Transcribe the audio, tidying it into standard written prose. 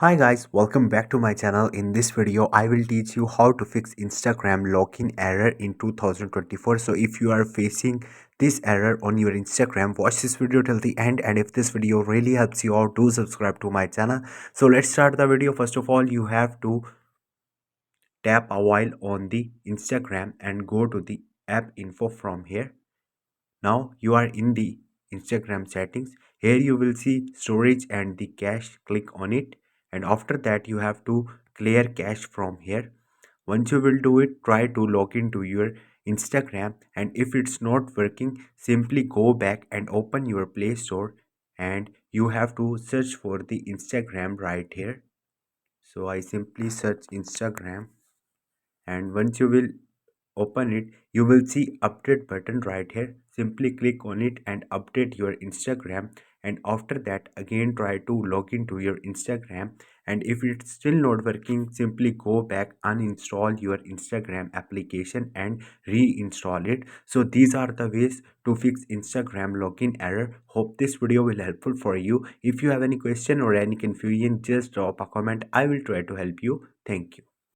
Hi guys, welcome back to my channel. In this video, I will teach you how to fix Instagram login error in 2024. So if you are facing this error on your Instagram, watch this video till the end, and if this video really helps you out, do subscribe to my channel. So let's start the video. First of all, you have to tap a while on the Instagram and go to the app info from here. Now you are in the Instagram settings. Here you will see storage and the cache. Click on it, and after that you have to clear cache from here. Once you will do it, try to log into your Instagram, and if it's not working, simply go back and open your Play Store, and you have to search for the Instagram right here. So I simply search Instagram, and once you will open it, you will see update button right here. Simply click on it and update your Instagram, and after that again try to log into your Instagram, and if it's still not working, simply go back, uninstall your Instagram application and reinstall it. So these are the ways to fix Instagram login error. Hope this video will helpful for you. If you have any question or any confusion, just drop a comment. I will try to help you. Thank you.